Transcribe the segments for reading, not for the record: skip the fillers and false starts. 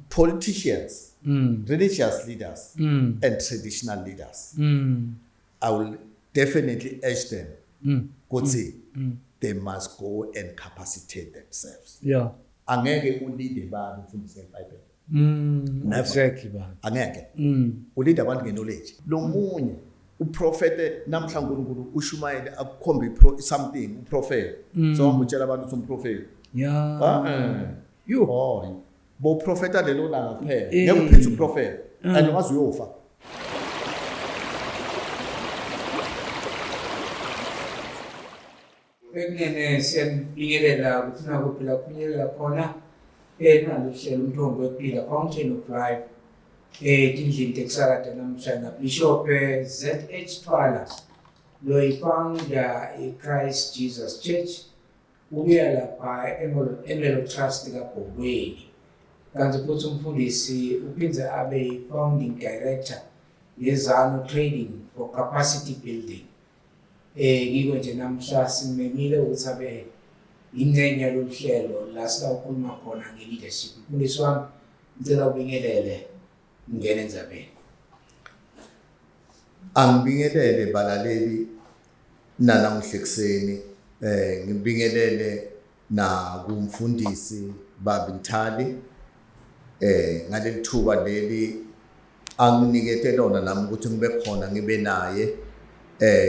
politicians, religious leaders, and traditional leaders. I will definitely urge them, they must go and capacitate themselves. Yeah. Angeke ulide abantu ufundise iBhayibheli. Exactly ba. Angeke. Ulide abantu knowledge. Lo munye uprofete namhla uNkulunkulu uShumayeli akukhombe something uprofete. So ngitshela abantu ukuthi umprofete. Yeah. You. Bo profeta lelo langa kuphela. Ngeke uphethe uprofete. And ungaze uyofa. Ekunene siyabingelela ukuthi nako phela kuphumelela khona nalohlelo umthombo wephila Fountain of Life tindlini tekusakada namhlanje Bishop ZH Twala lo ifounder Christ Jesus Church ubuya lapha Emelo Trust kaBhokweni kanti futhi umfundisi uphindze abe founding director yeZano Trading for Capacity Building. Ngiko nje namhla simemile ukuthi abe ingcenye lohlelo la sawukhuluma khona nge-leadership. Mfundisi wami ngicela ubingelele ngene endzabeni. Angibingelele balaleli nanamuhla ekseni ngibingelele na kumfundisi Babinthali ngaleli thuba leli anginikete lona nami ukuthi ngibe khona ngibe naye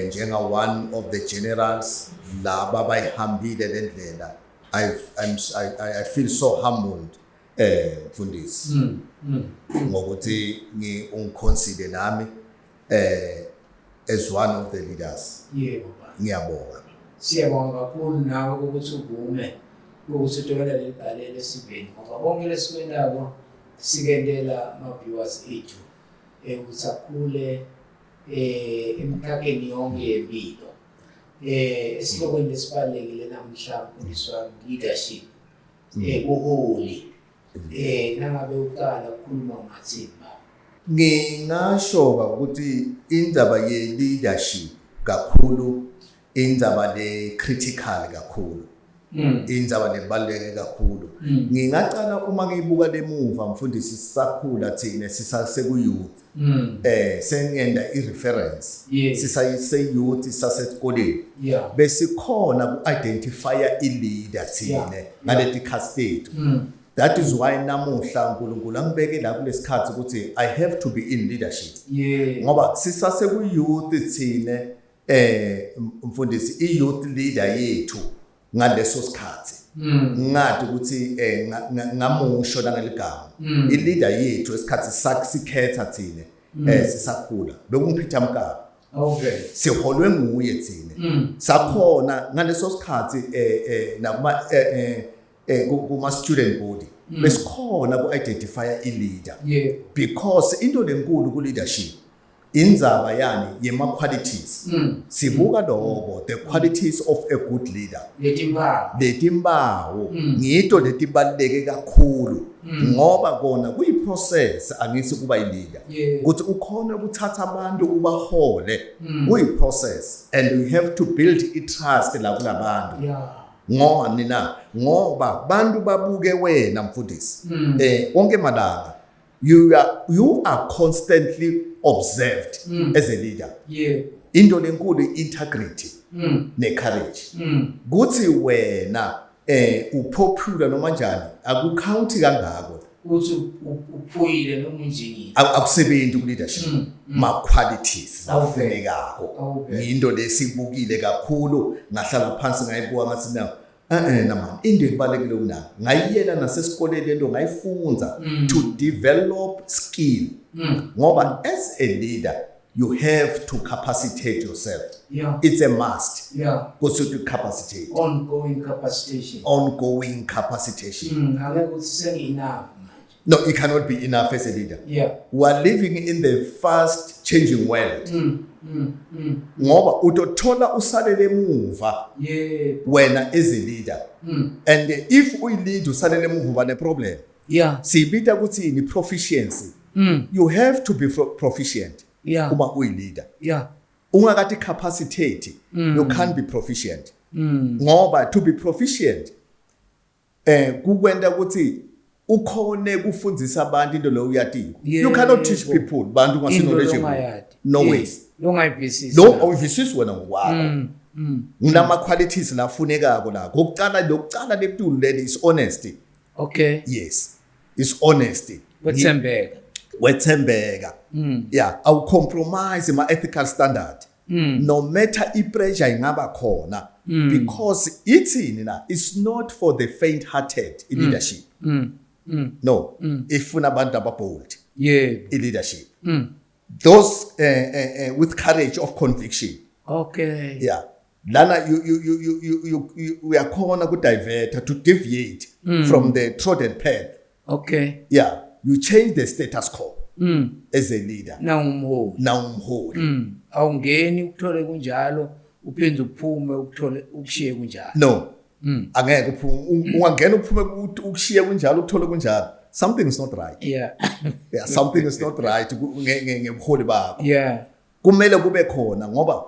njenga one of the generals laba bayihambile lendlela. I feel so humbled mfundisi ngokuthi ungiconsider nami as one of the leaders. Yebo. Ngiyabonga. Siyabonga kakhulu nawe ukuthi uvume ukuthi utobela leli lesibeni ngoba bonke lesikwenako sikendela ama viewers ethu ukuthi akhule emkhakheni yonke yempilo. Esihlokweni lesibalekile namhla mfundisi wami leadership uholy nangabe uqala ukukhuluma ngathimba. Ngingasho ukuthi indaba ye leadership kakhulu indaba le critical kakhulu. Indaba lebaleke kakhulu. Ngingacala uma ngibuka lemuva mfundisi sisakhula thina sisase ku youth. Sengenda ireference. Sisayise youth sasesikoleni. Besikhona ku identify i-leader thina ngaleti castate. That is why namuhla uNkulunkulu angibeke la kulesikhathi ukuthi I have to be in leadership. Ngoba sisase ku youth thina mfundisi i-youth leader yethu ngaleso sikhathi ngathi ukuthi ngamusho la ngeligama i-leader yethu esikhathi sasikhetha thina sisakhula bekungiPeter Mkaba. Okay. Siholwe nguye thina sakhona ngaleso sikhathi nakuma kuma student body besikhona ku identify i-leader because into lenkulu ku leadership indzaba yani yema qualities. Sibuka lokho the qualities of a good leader. Letimbawo ngito letibaleke kakhulu ngoba kona kuyi process angisi kuba i leader. Ukuthi ukhona ukuthatha abantu ubahole kuyi process and you have to build I trust la kulabantu. Ngoni na ngoba bantu babuke wena mfundisi onke malanga you are constantly observed as a leader. Into lenkulu integrity ne courage. Kuthi wena upopular noma njani akucounti kangako uthi uphoyile noma unjingile akusebenzi ku leadership ma qualities afunekako. Into lesibukile kakhulu ngahlala phansi ngayibuka ngathi na namani into ebalekile una ngayiyela nasesikoleni lento ngayifunza to develop skill ngoba as a leader you have to capacitate yourself. It's a must. Because to capacitate. Ongoing capacitation. No, it cannot be enough as a leader. We are living in the fast changing world. Ngoba utothola usalele muva wena as a leader. And if we lead usalele muva bane problem. Sibita ukuthi ni proficiency. You have to be proficient. Uma uyi leader. Ungakati capacitate, you can't be proficient. Ngoba to be proficient kukwenda ukuthi ukhone kufundisa abantu into lo uyatiko. Yeah, You cannot teach people bantu into ngasinolejable. No ways. longayivisisi Lo awuvisisi wena ngokwakho. Nginama qualities lafunekako la. Ngokucala leptulu leli is honesty. okay Yes. It's honesty. Wethembeka. Yeah, awu compromise my ethical standard. No matter pressure ingaba khona because ithini na it's not for the faint hearted in leadership. No, ifuna abantu ababold. Leadership. Those with courage of conviction. Okay. Yeah. Lana we are corner to divert to deviate from the trodden path. Okay. Yeah. You change the status quo as a leader. Na umholi. Awungeni ukuthole kunjalo uphinde uphume ukuthole ukushiye kunjalo. No. Angeke uphume ungangena uphume ukushiye kunjalo ukuthole kunjalo. Something is not right. Yeah. Yeah, something is not right ngebuholi bakho. Yeah. Kumele kube khona ngoba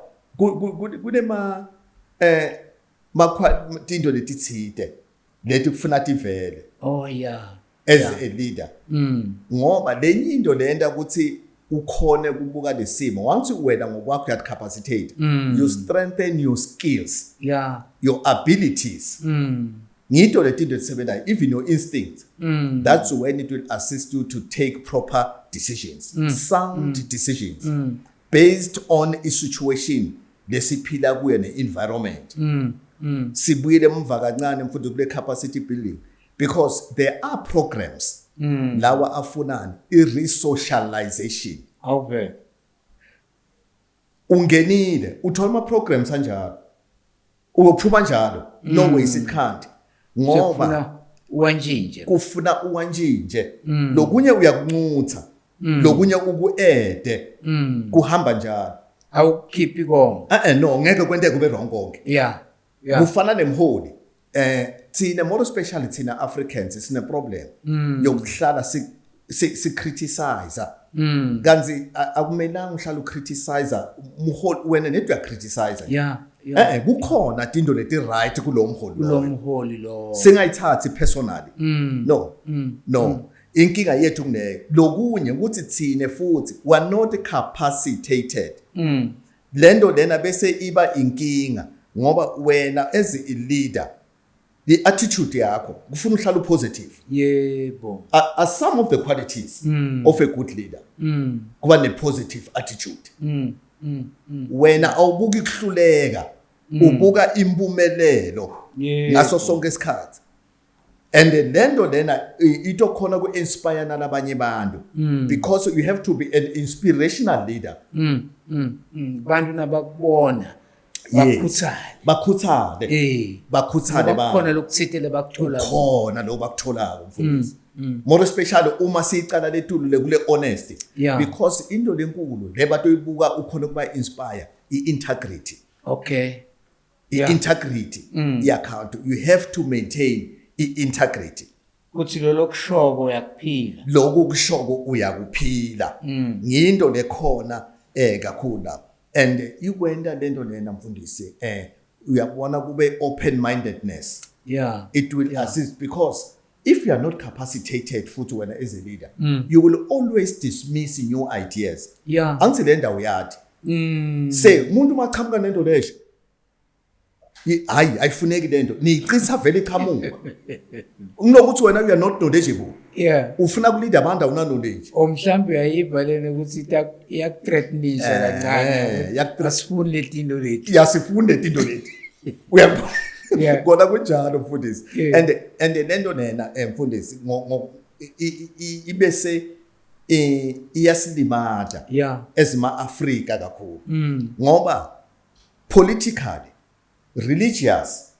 kunema makwatinto letitsite lethi kufuna tivele. Oh yeah. As a leader. Ngoba lenye into lenta ukuthi ukhone kubuka lesimo once wena ngokwakho uyat capacitate you strengthen your skills, your abilities. Ngito letinto lisebenzayo even your instincts. That's when it will assist you to take proper decisions, sound decisions based on a situation lesiphila kuyo ne-environment. Sibuyele emva kancane mfundo kule capacity building because there are programs lawa afunani i-resocialization. Okay. Ungenile uthola ama programs kanjalo uyophuma njalo no ways it can't ngoba kufuna uwanjinje lokunye uyakunqutha lokunye ukuede kuhamba njalo awukhiphi konke no ngeke kwenteke kube wrong konke. Yeah kufana nemholi thina more especially thina Africans sine problem yokuhlala si criticize kanzi akumelanga uhlala ucriticize umholi wena nedwa criticize. Kukhona into leti right kulomholi lo singayithathi personally. No inkinga yethu kuneyo lokunye ukuthi thine futhi we are not capacitated. Lento lena bese iba inkinga ngoba wena as a leader the attitude yakho kufuna uhlala positive. Yebo. Are some of the qualities of a good leader. Kuba ne positive attitude. Wena awubuki kuhluleka ubuka impumelelo ngaso sonke isikhathi. And lento lena ito khona ku inspire nalabanye abantu because you have to be an inspirational leader. Bantu nabakubona bakhuthale bakhona lokuthithele bakuthola khona lo bakutholako mfundisi. More especially uma sicala letulu lekule honesty because into lenkulu lebatoyibuka ukhona kuba inspire i-integrity. Okay. I-integrity i-account you have to maintain i-integrity. Kuthi lokushoko uyakuphila. Lokhu kushoko uyakuphila. Nginto lekhona kakhulu lapha. And ikwenda lento lena mfundisi uyabona kube open mindedness. It will assist because if you are not capacitated futhi wena as a leader you will always dismiss new ideas. Angithi le ndawo yathi say umuntu machamuka nento lesho hayi ayifuneki lento niyicitha vele iqhamuka unokuthi wena you are not knowledgeable. Ufuna kuleader abantu awuna knowledge mhlambe uyayibalene ukuthi iyakuthreatenisa kancane asifuni letinto leti yasifunda letinto leti uyabona kona kunjalo mfundisi. And lento nena mfundisi ibese iyasilimata ezima Africa kakhulu ngoba politically religious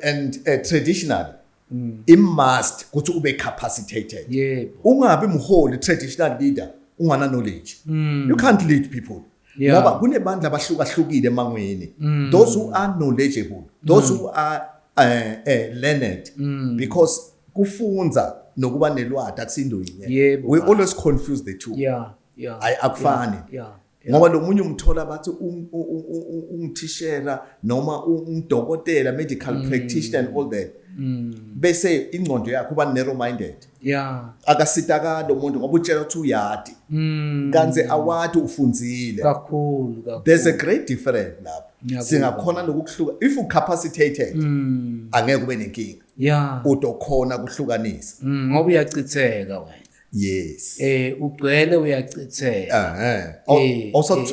and traditionally it must ukuthi ube capacitated. Ungabi mholi traditional leader ungana knowledge. You can't lead people. Ngoba kunebandla abahlukahlukile emangweni. Those who are knowledgeable, those who are learned because kufunza nokuba nelwadi akusindo yinye. We always confuse the two. Akufani. ngoba lo munye umthola bathi umthishera noma umdokotela medical practitioner and all that bese ingqondo yakhe uba narrow minded akasitakala umuntu ngoba utshela ukuthi uyadi kanze awadi ufunzile kakhulu there's a great difference lapho singakhona nokuhluka if ucapacitated angeke ube nenkinga utokhona kuhlukanisa ngoba uyachitheka wena yes ugcwele uyachitheka also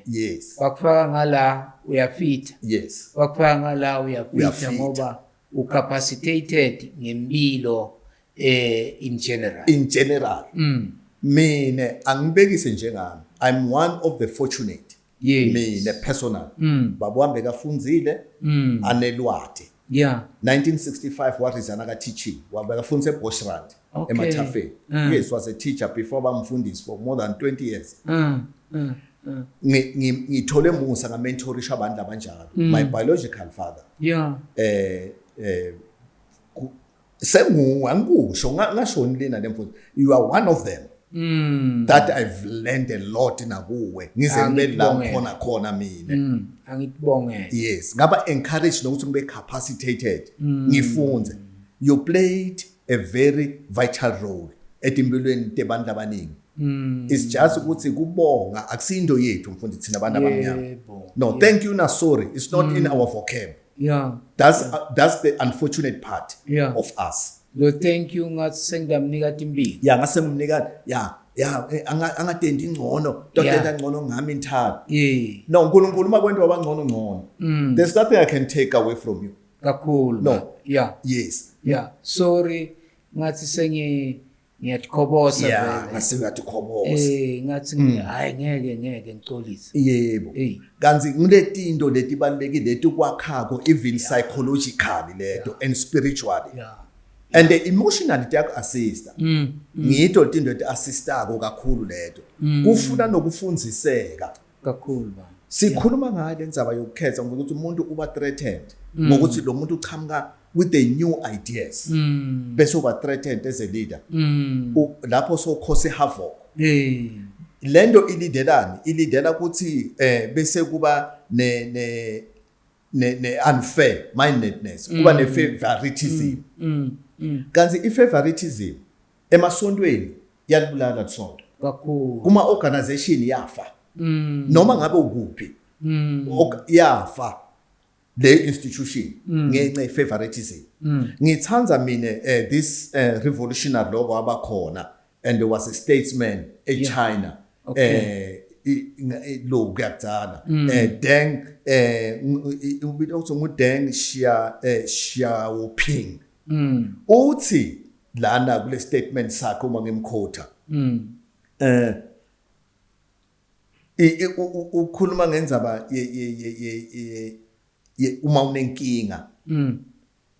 yes bakufaka ngala uyafita yes bakufaka ngala uyafita ngoba ucapacitated ngempilo in general mina angibekise njengami I'm one of the fortunate mina personal babambe kafunzile anelwati 1965 warizana ka teaching wabeka fundise eBoshrand eMathafeni yes was a teacher before bamfundisi for more than 20 years ngithole musa nga mentorisha abantu abanjalo my biological father angisho ngashoni lena lemfundo you are one of them that I've learned a lot nakuwe ngize ngibe la khona mina angitibongela yes ngaba encourage nokuthi ngibe capacitated ngifunze you played a very vital role etimpilweni tebantu abaningi it's just ukuthi kubonga akusindo yethu mfundi thina abantu abamnyama no thank you na sorry it's not in our vocab that's the unfortunate part of us lo thank you ngathi sengamnika timbili ngase ngimnika angatendi ingcono totenda ngcono ngami inthathu no uNkulunkulu makwento wabangcono ngcono there's nothing I can take away from you kakhulu no yes sorry ngathi ngiyatikobosa vele ngase ngiyatikobosa ngathi hayi ngeke ngicolise yebo kanzi ngiletinto letibalekile letikwakhako even psychologically leto and spiritually and the emotionally yakho assist ngito into eti assistako kakhulu leto kufuna nokufundziseka kakhulu sikhuluma ngayo lenzaba yokukhetha ukuthi umuntu uba threatened ngokuthi lo muntu uqhamuka with the new ideas bese uba threatened as a leader lapho so cause havoc lento ilidela ukuthi bese kuba ne unfair mindedness kuba ne favoritism kanzi ifavoritism emasontweni yalibulala isonto kakhulu kuma organization yafa noma ngabe ukuphi yafa le institution ngenxa favoritism ngithanza mina this revolutionary law wabakhona and there was a statesman in China lo kuyadzana Deng ubitho nguDeng Xiaoping uthi lana kule statement sakhe uma ngimkhotha ukhuluma ngenzaba uma unenkinga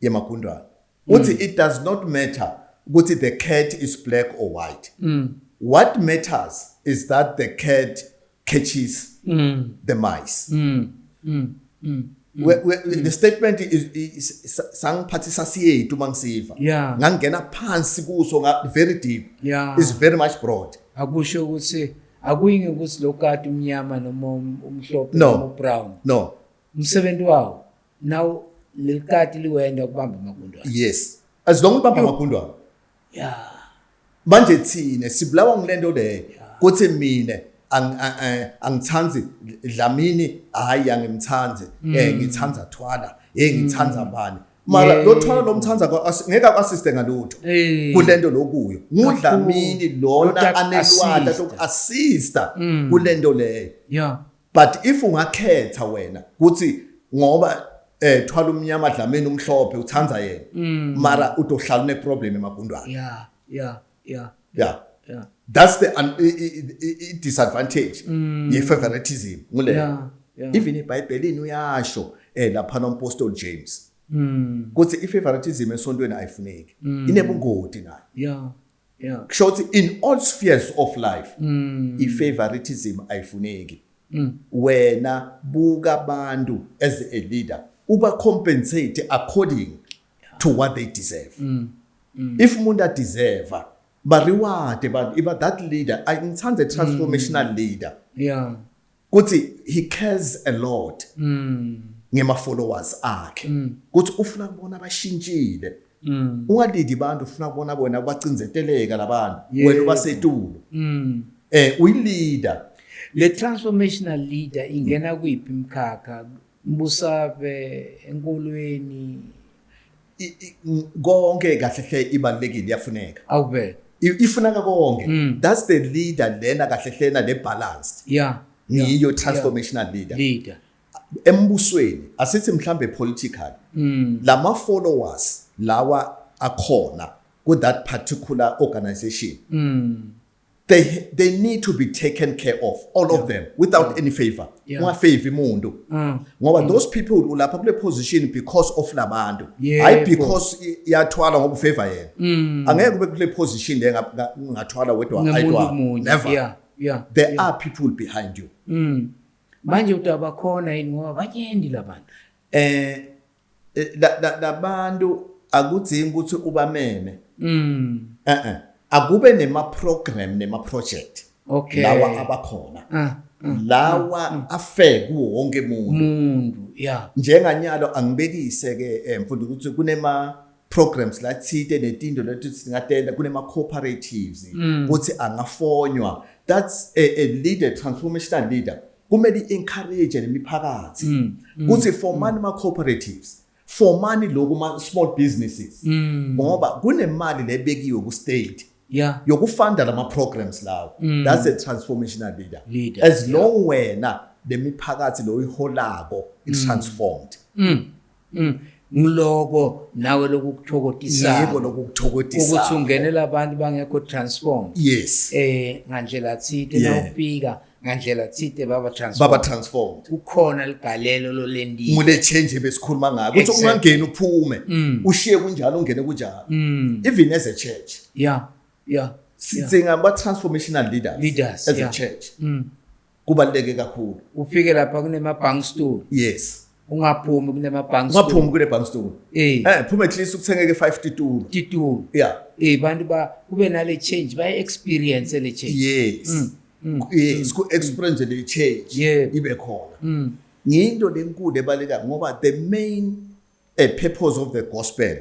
yemagundwane uthi it does not matter ukuthi the cat is black or white what matters is that the cat catches the mice the statement is sangiphathisa siyethu mangisiva ngangena phansi kuso very deep is very much broad akusho ukuthi akuyingi ukuthi lokati umnyama noma umhlophe noma brown no umsebenzi wawo now lekati liwenda kubamba amagundwane yes as long ubamba amagundwane manje thina sibulawa ngilento le kuthi mina angithanzi Dlamini hayi angimthanzi ngithanza Thwala ngithanza bani mara lo Thwala lomthanza ngeke akusiste ngalutho kulento lokuyo nguDlamini lona anelwada lokuassista kulento leyo but if ungakhetha wena kuthi ngoba Thwala umnyama Dlamini umhlophe uthanza yena mara utohlala ne problem emagundwane that's the disadvantage ye-favoritism ngule even eBhayibhelini uyasho lapha noMapostle James kuthi i-favoritism esontweni ayifuneki inebungoti nayo kusho ukuthi in all spheres of life i-favoritism ayifuneki wena buka abantu as a leader uba compensate according to what they deserve if umuntu deserve bariwade but iba that leader ngithanda a transformational leader Yeah. kuthi he cares a lot ngema followers akhe kuthi ufuna kubona abashintshile ungalidi bantu ufuna kubona bona bacinzeteleka labantu wena ubasetulo uyi-leader Le transformational leader ingena kuyiphi imkhakha Mbusabe enkolweni konke kahle hle ibalekile yafuneka awube ifuneka konke that's the leader lena kahle hle na le balanced yeah ngiyo transformational leader embusweni asithi mhlambe political lama followers lawa akhona ku that particular organization they need to be taken care of all of them without any favor uma favor imuntu ngoba those people ulapha kule position because of labantu hayi because yathwala ngoba favor yena angeke kube kule position le ngathwala wedwa ayidwa never there are people behind you manje utabakhona yini ngoba banyendi labantu labantu akudzingi ukuthi ubameme akube nema-program nema-project lawa abakhona lawa afeke kuwo wonke muntu njenganyalo angibekise-ke mfundo ukuthi kunema-programs lathite netinto lethi singatenda kunema-cooperatives ukuthi angafonywa that's a leader, transformational leader kumele i-encourage nemiphakathi ukuthi for money ma-cooperatives for money lokhu ma-small businesses ngoba kunemali lebekiwe ku-state yokufunda lama programs lawo that's a transformational leader as long wena lemiphakathi lo iholako transformed ngiloko nawe lokukuthokotisana yebo lokukuthokotisana ukuthi ungenela abantu bangekho transformed yes ngandlela thite nawufika ngandlela thite baba transformed kukhona ligalelo lolendiwe mule change besikhuluma ngako ukuthi ungangeni uphume ushiye kunjalo ungene kunjalo even as a church singaba transformational leaders as a church kubaleke kakhulu ufike lapha kunema bank stool yes ungaphumi kunema bank stool ungaphumi kule bank stool phuma at least ukuthengeke 50 titulo bantu kube nale change baye experience le change yes ku experience le change ibe khona nginto lenkulu ebaleka ngoba the main purpose of the gospel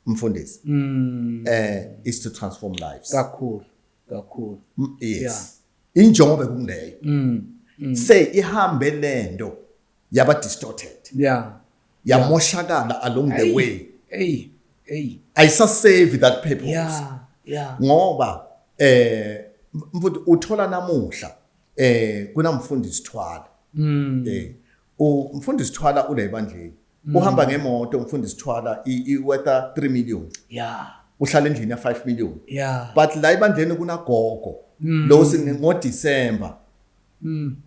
mfundisi is to transform lives kakhulu yes injongo bekunleyo say ihambe lento yaba distorted yamoshakala along the way ayisasave that purpose ngoba mfundisi uthola namuhla kunamfundisi Thwala umfundisi Thwala ule ebandleni uhamba ngemoto umfundisi Thwala iwetha 3 million uhlala endlini ya 5 million but la ebandleni kunagogo lo singo December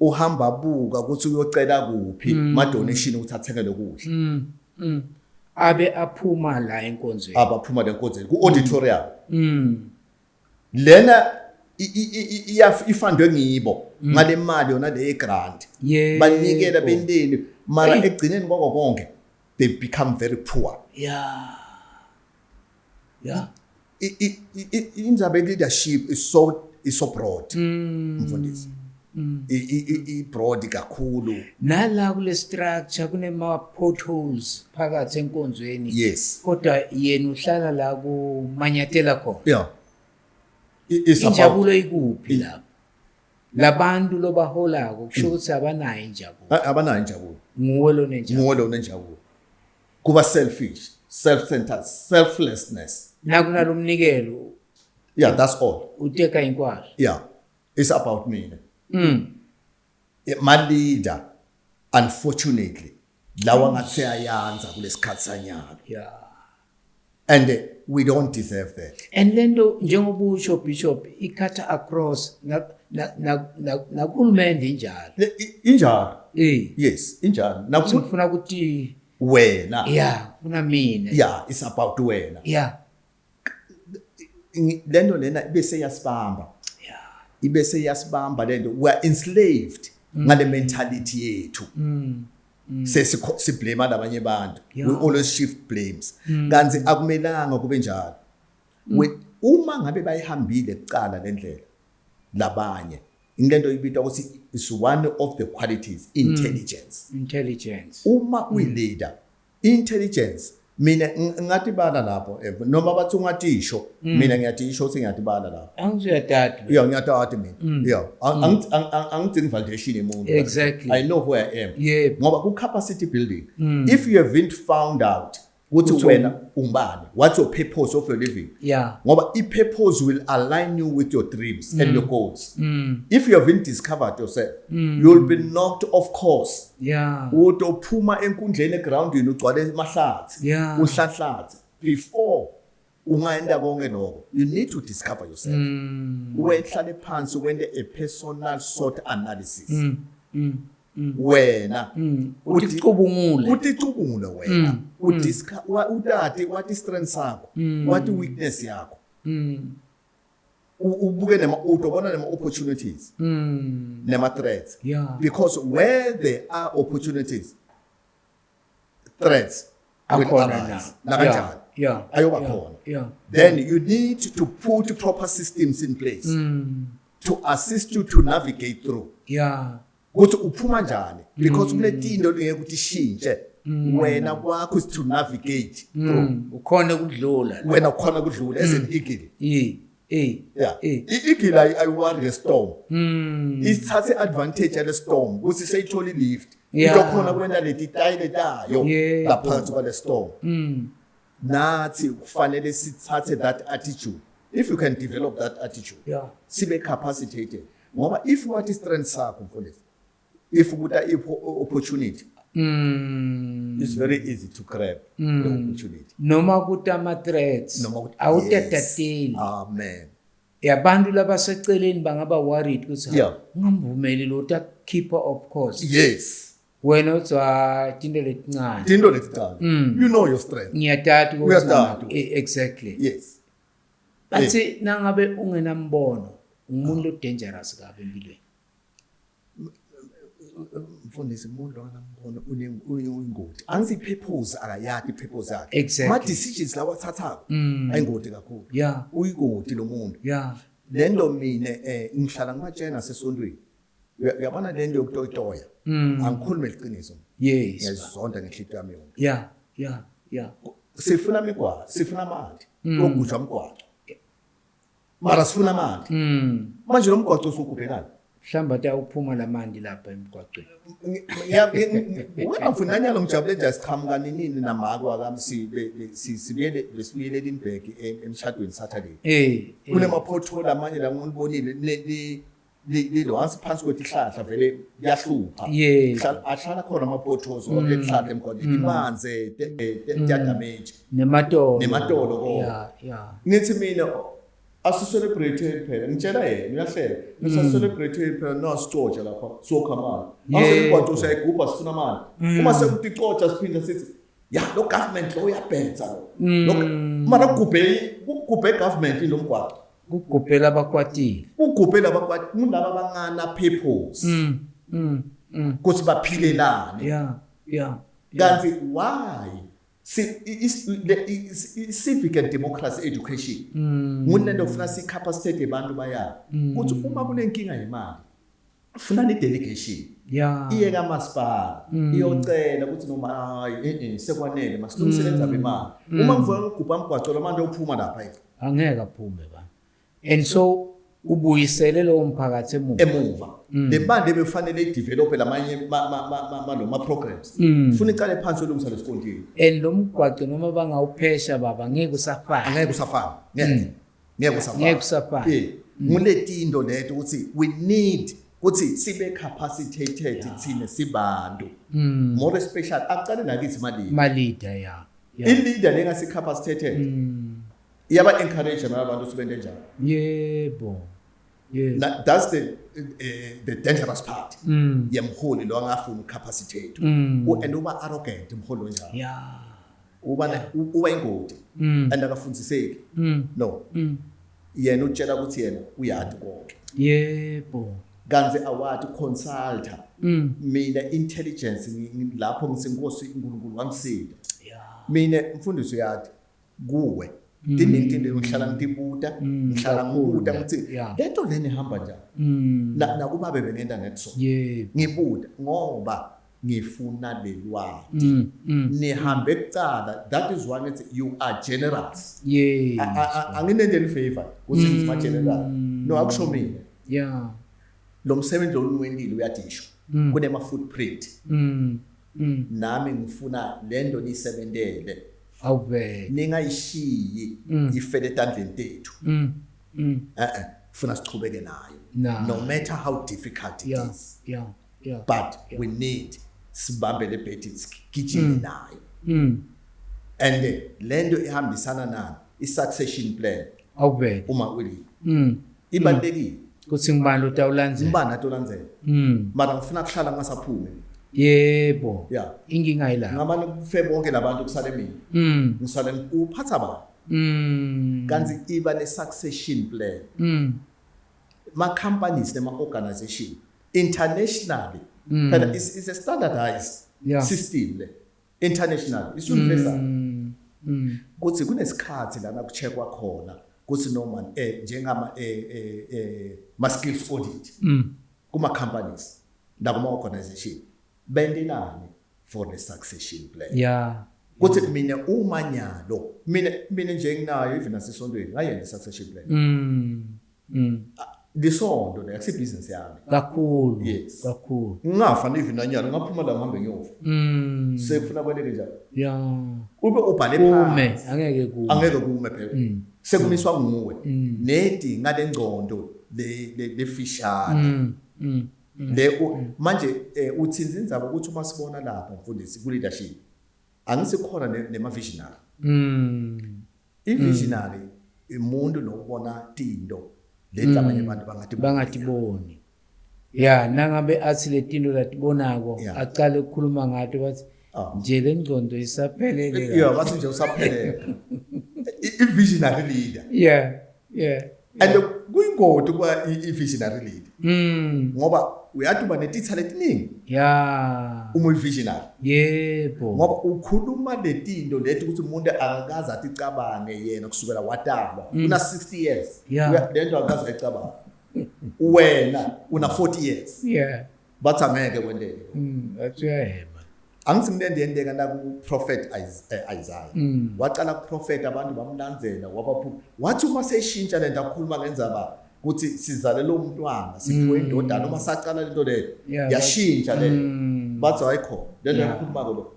uhamba buka ukuthi uyocela kuphi ma donation ukuthi athengele kudla abe aphuma la enkonzweni abaphuma le enkonzweni ku auditorium lena ifandwe ngibo ngale mali yona le grant banikela bendeni mara egcineni konke they become very poor inzabe leadership is so broad mfundisi broad kakhulu nala kule structure kunema potholes phakathi enkonzweni yes kodwa yena uhlala la ku manyatela khona injabulo ikuphi lapho labantu lobaholako kusho ukuthi abanayo injabulo nguwe lo nenjabulo kuba selfish self-centered selflessness nakunalomnikelo that's all uteka inkwalo it's about me my leader unfortunately lawa ngathi ayanza kulesikhathi sanyalo and we don't deserve that and lento njengoba usho bishop ikhatha across nakuhulumende injalo yes injalo nakufuna ukuthi wena kuna mina it's about wena lento lena ibese yasibamba lento we are enslaved ngale mentality yethu siblame abanye abantu we always shift blames kanti akumelanga kube njalo uma ngabe bayihambile ecala lendlela labanye ingento ibitwa ukuthi is one of the qualities intelligence uma uyileader intelligence mina ngathi bala lapho noma bathi ungatisho mina ngiyatisho ukuthi ngiyatibala lapho angizuyatata ngiyatata mina angidingi validation emuntu exactly I know who I am yeah ngoba ku capacity building if you haven't found out ukuthi wena umbani what's your purpose of your living yeah ngoba i-purpose will align you with your dreams and your goals if you haven't discovered yourself you'll be knocked off course yeah utophuma enkundleni egroundini ugcwale amahlathi yeah uhlahlathi before ungaenda konke lokho you need to discover yourself wehlale phansi wende a personal SWOT analysis wena uticubungule wena udade what strengths sakho what weakness yakho ubuke utobona nema opportunities nema threats yeah because where there are opportunities threats will arise nakanjani yeah ayoba khona yeah then you need to put proper systems in place to assist you to navigate through yeah ukuthi uphuma njani because kunetinto lengeke ukuthi shintshe wena kwakho is to navigate ukhona ukudlula wena ukhona ukudlula as an eagle yeah eagle ayiwari storm isithathe advantage yale storm ukuthi seyithola lift izokhona kwenda leti tayile tayo laphansi kwale storm nathi kufanele sithathe that attitude if you can develop that attitude sibe capacitated ngoba if what is strength sakho mfowethu if ukuta opportunity it's very easy to grab the opportunity noma kutama threats awutatateli amen yabantu labaseceleni bangaba worried ukuthi ungambumeli lo ta keeper of course yes wena utswa tinto letincane you know your strength ngiyatata ukuthi exactly yes bathi nangabe ungenambono umuntu lo dangerous kabi empilweni mfundisi umuntu onambono unengoti angithi purpose akayathi purpose yakhe exactly ma decisions lawa thathayo ayingoti kakhulu uyigoti lo muntu lento mina ngihlala ngibatshena sesontweni uyabona lento yokutoyitoya angikhuluma iqiniso yes ngiyazonda ngenhlito yami yonke yeah sifuna imigwaqo sifuna amandi ogujwa umgwaqo mara sifuna amandi manje lo mgwaqo usugubhekana mhlamba ta uphuma lamandi lapha emgwaqweni wena mfuna nyalo ngijabule nje siqhamuka nini namako akami sibiyele lesibuyele eLindbergh emshadweni Saturday kule mapothole amanye la ngonibonile lilo asiphansi kwetihlahla vele kuyahlupha ahlala khona amapotholes okuhlahla emgwaqweni imanze damage nematolo ko ngithi mina asicelebrate phela ngitshela yena uyahlela asicelebrate phela no sicotsha lapha sokhamana asemgwaqo usayigubha sifuna amali uma sekuticotsha siphinda sithi ya lo government lo uyabhenza lo mara kugubhe government lo mgwaqo kugubhela abakwatile kulaba abangana purpose kuthi baphilelane kanti why civic and democracy education ngunento ufuna sicapacitate abantu bayabo ukuthi uma kunenkinga yemali ufuna ni delegation iye kamasipala iyocela ukuthi noma hayi sekwanele masilungiselenza bemali uma ngivula ukugubha umgwaqo lamanje uphuma lapha angeke aphume bani and so ubuyisele lo mphakathi emuva le bande befanele idevelop lamanye ma programs ufuna icale phansi olungisa lesikontini and lo mgwaqo noma bangawuphesha baba ngeke usafana ngeke usafana nguletindo leto ukuthi we need ukuthi sibe capacitated thina sibantu more special aqale nakithi malida i-leader lengasi capacitated iyaba encourage abantu sibende njalo yebo that's the dangerous part yemholi lo angafuna ucapacitate and uba arrogant umholi njalo uba ingodi and akafundiseki no yena utshela ukuthi yena uyathi konke yebo kanze awati consulta mina intelligence lapho ngisenkosi uNkulunkulu wangisida mina mfundisi uyathi kuwe tiningi ngihlala ngitibuta ngihlala ngibuta ngithi lento leni ihamba njani na kuba bengenda netso ngibuta ngoba ngifuna lelwati nihambe ekucala. That is one it's you are generous. Anginendeni favor ukuthi ngima general no akusho mina lo msebenzi lo niwendile uyadisho kunema footprint nami ngifuna lento nisebentele awuvele ningayishiyi ifele etandleni tethu funa sichubeke nayo no matter how difficult it is but we need sibambe le bhethi sigijime nayo and lento ihambisana nani i-succession plan awuvele uma uli ibalekile kuthi ngibani utawulandzela ngibani atolandzela mara ngifuna kuhlala ngasaphumi yebo inkinga yila ngabani kufe bonke labantu kusale mina ngisale uphatha ba kanti iba ne succession plan ma companies nema organization internationally phela is a standardized system le international is universal kuthi kunesikhathi lana kucheckwa khona kuthi noma njengama ma skills audit kuma companies nakuma organization bendelani for the succession plan kuthi mina umanyalo mina nje nginayo even asesondweni ngayenza succession plan lisondo la kusi business yami kakhulu ngafa even nanyalo ngaphuma la ngihambe ngiyofa sekufuna kweleke njalo ube ubhale phansi angeke kume phela sekumiswa nguwe nedi ngale ngcondo le fishana le manje uthinza indzaba ukuthi uma sibona lapha mfundisi ku leadership angisikhona nema visionary i-visionary umuntu nokubona tinto lento abanye abantu bangatiboni nangabe athi letinto latibonako aqale ukukhuluma ngato bathi nje le ngcondo isaphelele bathi nje usaphelele i-visionary leader and kuyingodi kuba i-visionary leader ngoba uyatuba netitha letiningi uma uyi-visionary yebo ngoba ukhuluma letinto lethi ukuthi umuntu akakaze aticabange yena kusukela watalwa una 60 years lento akakaze ayicabanga wena una 40 years bathi angeke kwendeke atuyaheba angithi ngiyendendeka na ku prophet Isaiah waqala ku prophet abantu bamlandzela wathi uma seshintsha lento akhuluma ngenzaba ukuthi sizalele umntwana siphiwe indodana uma saqala lento le yashintsha le bathi ayikho lento yakhuluma lo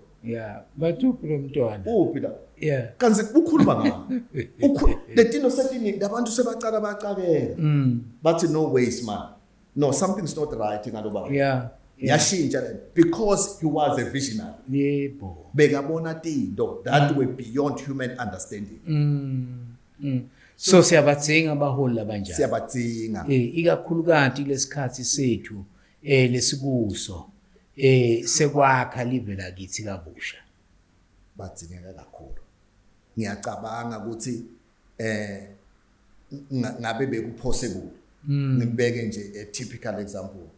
bathi lo mntwana uphi la kanzi ukhuluma ngani letino setini labantu sebaqala bacabela bathi no ways man no something's not right ngalo baba yashintsha le because he was a visionary yebo bekabona tinto that were beyond human understanding so siyabadzinga abaholi labanjani siyabadzinga ikakhulu kanti lesikhathi sethu lesikuso sekwakha live lakithi kabusha badzingeka kakhulu ngiyacabanga ukuthi ngabe bekuphose kulo ngibeke nje a typical example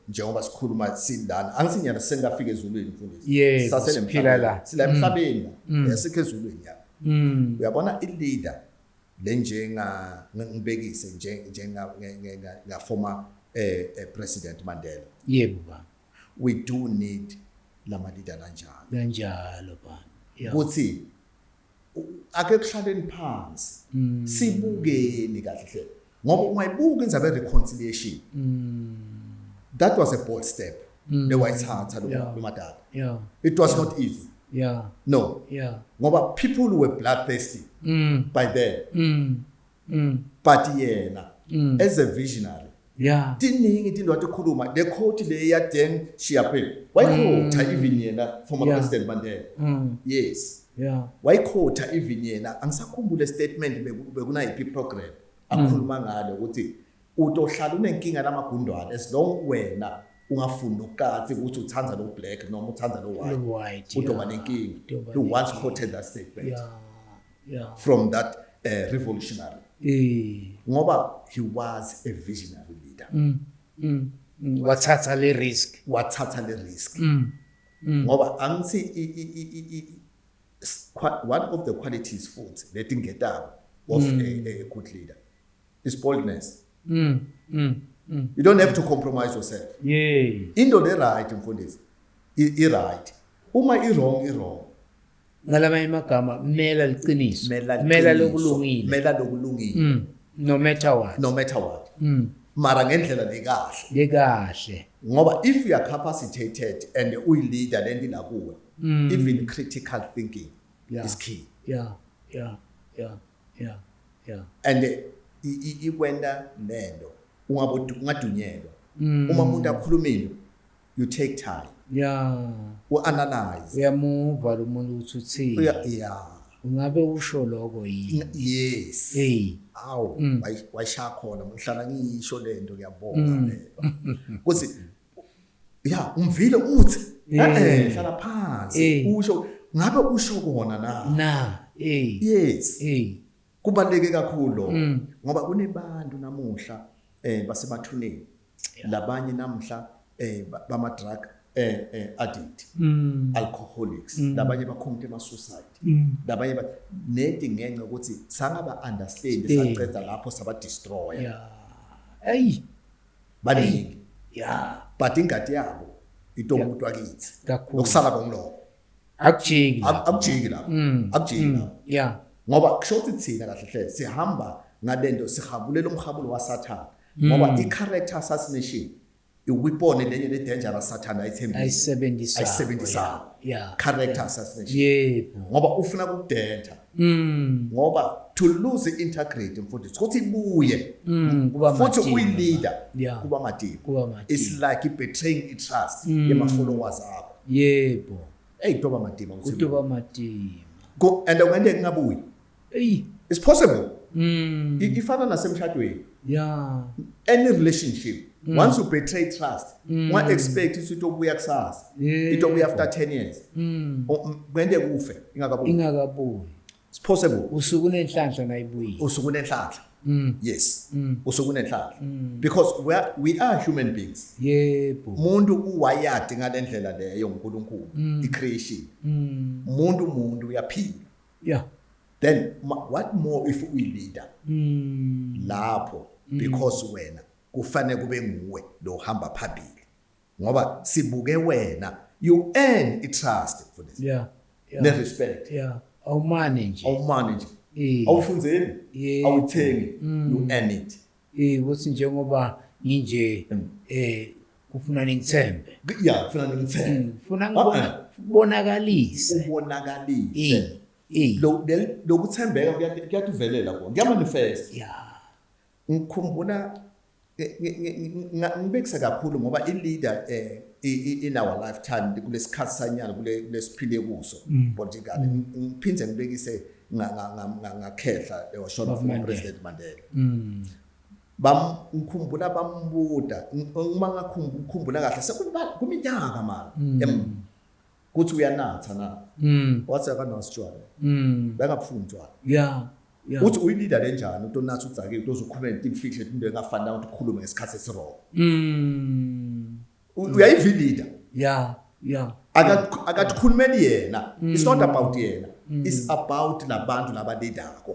njengoba sikhuluma sindana angisinyana sengafika ezulwini mfundisi saselemphila la sila emhlabeni yasikho ezulwini ya uyabona i-leader lenjenga ngibekise njenga former president Mandela yebo we do need lama leader kanjalo bani ukuthi ake kuhlaleni phansi sibukeni kahle ngoba ungayibuka indzaba reconciliation that was a bold step lewayithatha lo madala it was not easy no ngoba people were bloodthirsty by then but yena as a visionary tiningi tinto atikhuluma le quote le ya Deng Xiaoping wayiquote even yena former president Mandela yes wayiquote even yena angisakhumbule statement bekuna iphi program akhuluma ngalo ukuthi utohlala unenkinga lamagundwane as long wena ungafunda ukatsi ukuthi uthanza lo black noma uthanza lo white udoba nenkinga he once quoted that statement from that revolutionary ngoba he was a visionary leader wathatha le risk ngoba angithi one of the qualities futhi letingetako of a good leader is boldness. You don't have to compromise yourself. Into le right mfundisi I right. Uma I wrong. Ngalamanye amagama mela liqiniso. Mela lokulungile. No matter what. Mara ngendlela lekahle. Ngoba if you are capacitated and uyi leader lendi la kuwe, even critical thinking is key. Yeah. And ikwenda lento ungadunyelwa. Uma umuntu akhulumile, you take time. U-analyze. Uyamuva lo muntu uthi uthini. Ungabe usho lokho yini? Yes. Awu, wayishaya khona ngihlala ngisho lento ngiyabonga kuthi umvile uthi hlala phansi usho ngabe usho kona na. Yes. Kubaleke kakhulu ngoba kunebantu namuhla basemathuneni labanye namhla bama drug addict, alcoholics, labanye bakhomte ama suicide, labanye neti ngenxa ukuthi sangaba understand saqedza lapho saba destroy. Baningi. But ingadi yabo itomuntu wakithi. Lokusala komlomo. Akujiki lapho. Ngoba kushothi thina kahle hle sihamba ngalento sihabulela umhabulo waSathane. Ngoba I-character assassination weapon lenye le dangerous Sathane ayisebenzisa. Character assassination. Ngoba ufuna ukudenta. Ngoba to lose integrity mfundisi ukuthi ibuye futhi uyi leader kuba matima. It's like betraying trust yema followers akho. Kuba matima kuba matima. And when ngabuyi. It's possible. Ifana nasemshadweni. Any relationship. Once you betray trust, one expect it to be kusasa. It will be after 10 years. Kwende kufe ingakabuyi. It's possible. Usuku nenhlanhla nayibuyi. Usuku nenhlanhla. Yes. Usuku nenhlanhla. Because we are human beings. Umuntu uwayadi ngalendlela leyo uNkulunkulu I-creation. Umuntu uyaphila. Then what more if we leader? Lapho because wena kufane kube nguwe lo hamba phambili. Ngoba sibuke wena you earn trust for this. Ne respect. Awumanage. Awufunzeni. Awuthengi. You earn it. Ukuthi njengoba nginje kufuna ngithembe. Kufuna ngithembe. Funa ubonakalise. Lokuthembeka kuyatuvelela kona. Kuyamanifest. Ngikhumbula ngibekisa kakhulu ngoba I-leader in our lifetime kulesikhathi sanyana kulesiphile kuso politically ngiphinde ngibekise ngakhehla lewashona from President Mandela. Ngikhumbula bambuda uma ngakhumbula kahle sekuminyaka manje kuthi uyanatha na wathi akanasitshwala bengafuni utshwala uthi uyi-leader lenjani utonatha udzakile uzokhuluma ntimfihle into engafani ukuthi ukhulume ngesikhathi esirong. Uyayiva i-leader. Akathukhulumeli yena. It's not about yena. It's about labantu labalidako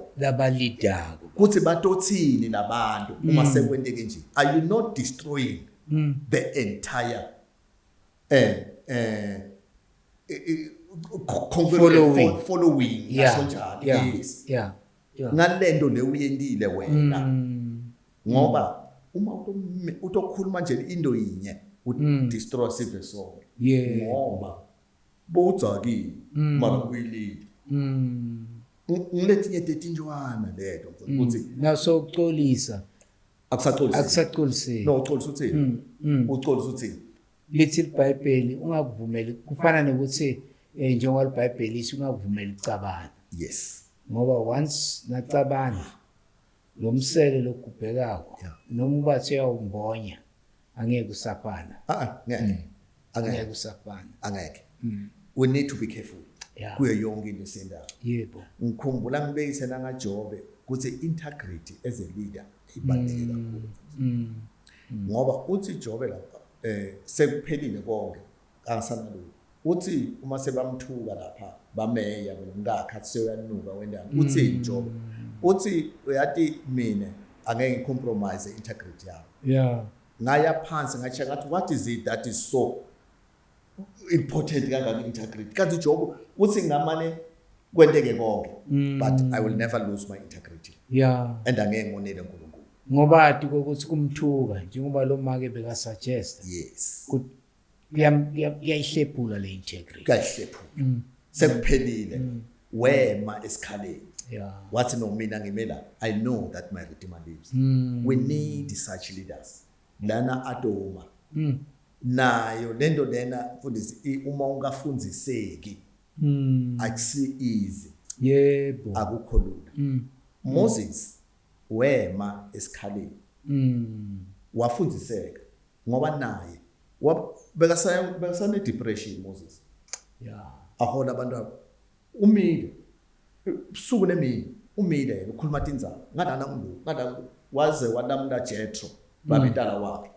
kuthi batothini labantu uma sekwenteke nje. Are you not destroying the entire following yes. Ngalendo le uyendile wena ngoba uma utokhuluma nje into yinye destroy civil soul ngoba bodzakile mara kuyilile ngiletinye tetinjwana leto ukuthi naso uxolisa akusaxolisi no uxolisa uthini uxolisa uthini lithi iBhayibheli ungakuvumeli kufana nokuthi njengoba iBhayibheli lithi ungakuvumeli ucabana. Ngoba once nacabana lo msele lokubhekako noma ubathi uyawumbonya angeke usafana. Angeke usafana. We need to be careful. Kuyo yonke into esendayo. Ngikhumbula ngibekise nangaJobe kuthi integrity as a leader ibaluleke kakhulu. Ngoba uthi Jobe lapha sekuphelile konke angisanalutho uthi uma sebamthuka lapha bameya ngakha seyanuka wendaba uthi njobo uthi uyathi mina angeke ngicompromise integrity yami ngaya phansi ngathi what is it that is so important kangaka integrity kanti Job uthi ngamane kwenteke konke but I will never lose my integrity and angeke ngonele uNkulunkulu ngoba athi ukuthi kumthuka njengoba lo make beka suggest yes kuyayihlephula le integrity kuyayihlephula sekuphelile wema esikhaleni wathi no mina ngimela I know that my Redeemer lives we need such leaders lana adoma nayo lento lena mfundisi uma ungafundziseki akusi easy yebo akukho lula Moses wema esikhaleni wafundziseka ngoba naye bekasane depression Moses ahola abantu umile usuku nemini umile ukhuluma tindzaba ngadana waze walamula Jethro babitala wakhe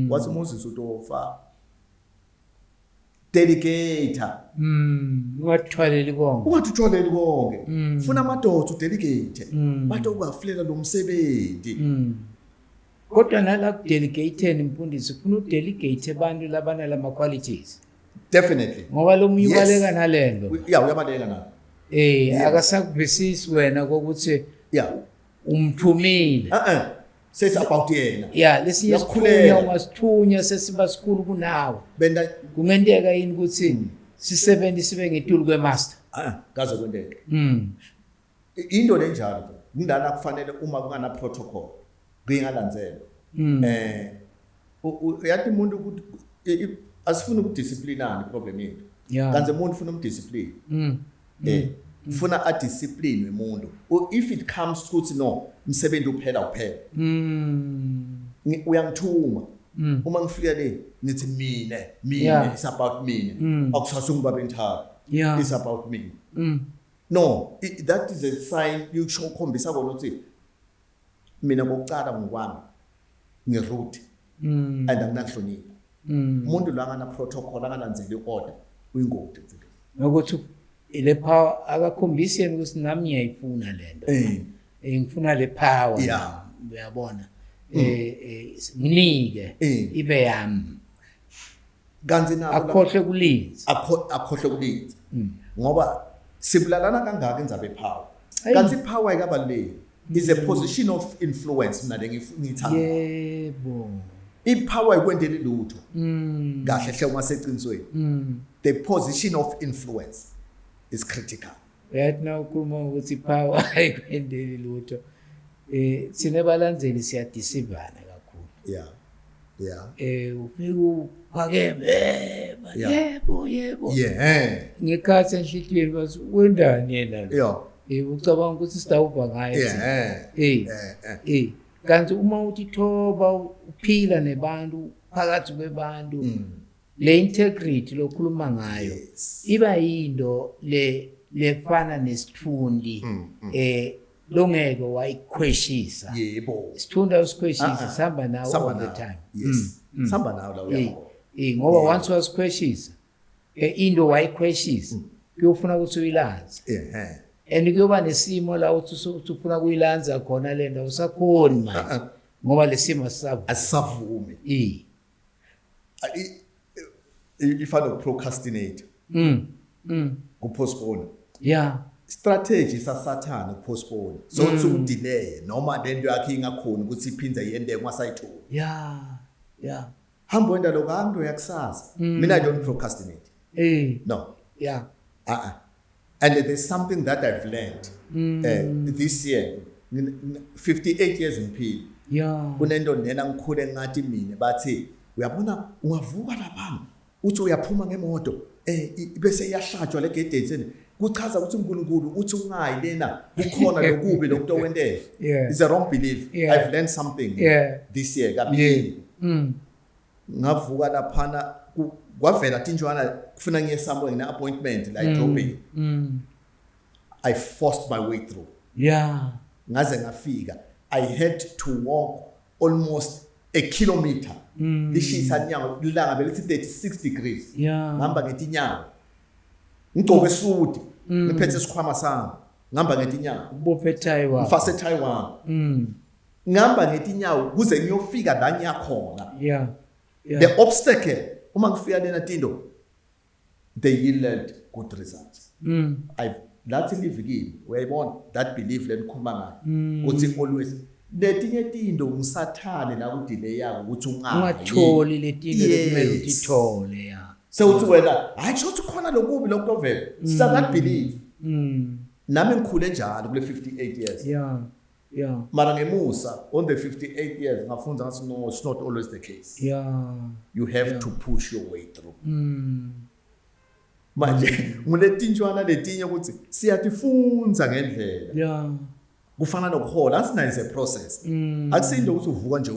wathi Moses utofa delegator ungathwaleli konke funa amadoda udelegate bathi ubafulela lo msebenzi kodwa nala delegating mfundisi ufuna udelegate abantu labana lama qualities definitely ngoba lo munye ubaleka nalendo uyabaleka nalo akasakuvisisi wena kokuthi umthumile says about yena lesinye sikhunya ungasithunya sesiba sikhulu kunawe kungenteka yini ukuthi sisebenze sibe ngetulu kwemaster kaze kwenteke into lenjalo ngindana kufanele uma kungana protocol kuyingalandzela uyathi umuntu ukuthi asifuna ukudisciplinana problem yethu kanze umuntu ufuna umdiscipline ufuna a discipline wemuntu if it comes to no umsebenzi uphela uyangithuma uma ngifika le nithi mina it's about mina akusasa ngibaba enthala it's about me no that is a sign you should khombisa kona ukuthi mina ngokucala ngokwami ngeroute and anginahlonipha umuntu la ngana protocol angalandzeli order uyingodi ukuthi le power akakhombisi yena ukuthi nami ngiyayifuna lento ngifuna le power uyabona nginike ibe yami kanzi nabo akhohle kulinza ngoba sibulalana kangaka enzabe power kanti power ikabaleki is a position of influence mina ngithanda yebo ipower ikwendele lutho kahle hle uma seqinisweni the position of influence is critical right now kuma ukuthi power ayikwendele lutho sine balandzeli siyadisivana kakhulu ufike uphakeme yebo ngekhathi enhlitiyweni bathi wendani yena lo ucabanga ukuthi sitawuba ngaye kanti uma uthi thoba uphila nebantu phakathi kwebantu le integrity lokhuluma ngayo iba yinto lefana nesithundi longeke wayikhweshisa yebo isithunda usikhweshisa sihamba nawo all the time sihamba nawo la uyabo ngoba once wasikhweshisa into wayikhweshisa kuyofuna ukuthi uyilanze and kuyoba nesimo la uthi ufuna kuyilanza khona lento usakhoni manje ngoba lesimo asisavumi ifana procrastinate kupostpone strategy sasathana ukupostpone so uthi delay noma lento yakhe ingakhona ukuthi iphindze yende kungasayithola hamba wenda lo kanto yakusasa mina I don't procrastinate no and there's something that I've learned this year 58 years ngiphila kunento nena ngikhule ngathi mina bathi uyabona ungavuka lapha uthi uyaphuma ngemoto bese iyahlatshwa legedeni sene kuchaza ukuthi uNkulunkulu uthi ungayi lena kukhona lokubi lokho wendele is a wrong belief I've learned something this year kabili ngavuka lapha kwavela tinjwana kufuna ngiye somewhere ngina appointment like dropping I forced my way through ngaze ngafika I had to walk almost a kilometer lishisa nyango ilanga belithi 36 degrees ngihamba ngetinyawo ngigcoke suit ngiphethe isikhwama sami ngihamba ngetinyawo ubophe tie wakho ngifase tie wami ngihamba ngetinyawo kuze ngiyofika la ngiyakhona yeah the obstacle uma ngifika lena Tindo they yielded good results that's livikile uyayibona that belief lenikhuluma ngayo uthi always letinye Tindo ngisathane la ku delay yako ukuthi ungatholi letinto lekumele uthithole ya so uthi wena hayi shothi khona lokubi lokutovela start that belief nami ngikhule njalo kule 58 years yeah mara ngemusa on the 58 years ngafunza ngathi no it's not always the case you have to push your way through manje nguletintshwana letinye ukuthi siyatifunza ngendlela kufana nokuhola asinayo is a process akusinto ukuthi uvuka nje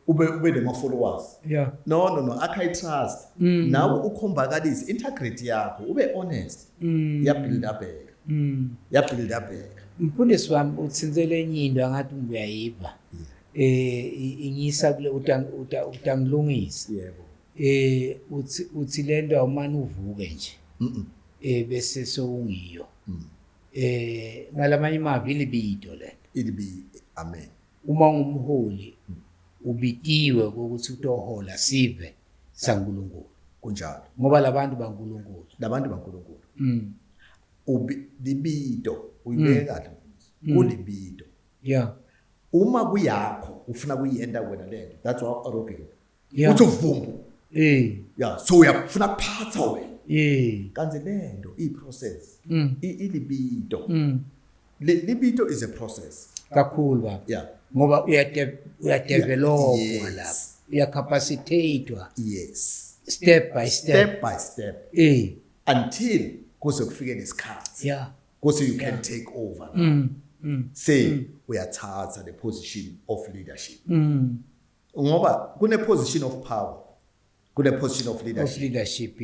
ube nema followers no akay trust nawe ukhombakalise integrity yakho ube honest ya build up Mfundisi wami utsinzele enye into angathi uyayiva ingisa kule utangilungisa yebo uthi lento awumane uvuke nje bese sowungiyo ngalamanye mavi libido lento ilibi amen uma ngumholi ubitiwe ukuthi utohola sive saNkulunkulu kunjalo ngoba labantu baNkulunkulu libido uyibeka kahle kulibido uma kuyakho ufuna kuyenda wena lento that's why arrogant uthi uvumbu so uyafuna kuphatha wena kanti lento iprocess ilibido libido is a process kakhulu baba ngoba uyadevelopwa lapha uyacapacitatewa step by step until kuze kufike lesikhathi kuze you can take over say uyathatha the position of leadership ngoba kune position of power kune position of leadership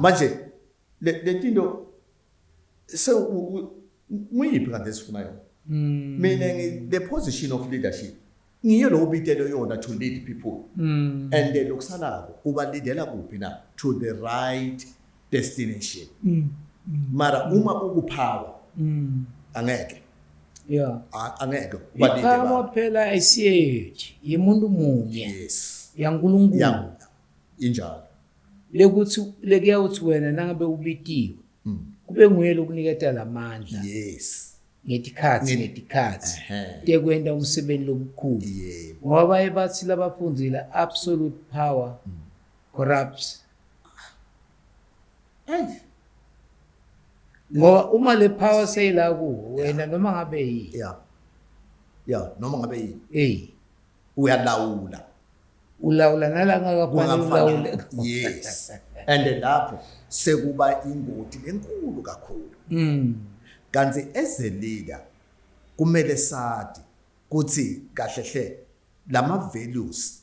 manje letinto so nguyiphi kanti esifuna yona mina the position of leadership ngiyo lo ubitelo yona to lead people and lokusalako uba leadela kuphi na to the right destination mara uma ukupower angeke angeke power phela ayisiyethi yimuntu munye yaNkulunkulu injalo lekuthi lekuya uthi wena nangabe ubitiwe kube nguye lokuniketa lamandla ngetikhathi tekwenda umsebenzi lomkhulu ngoba bathi labafundzile absolute power corrupts ngoba uma le power seyila kuwo wena noma ngabe yini noma ngabe yini ulawula nalanga kafanele and lapho sekuba ingoti lenkulu kakhulu kanti as a leader kumele sathi kuthi kahlehle lama values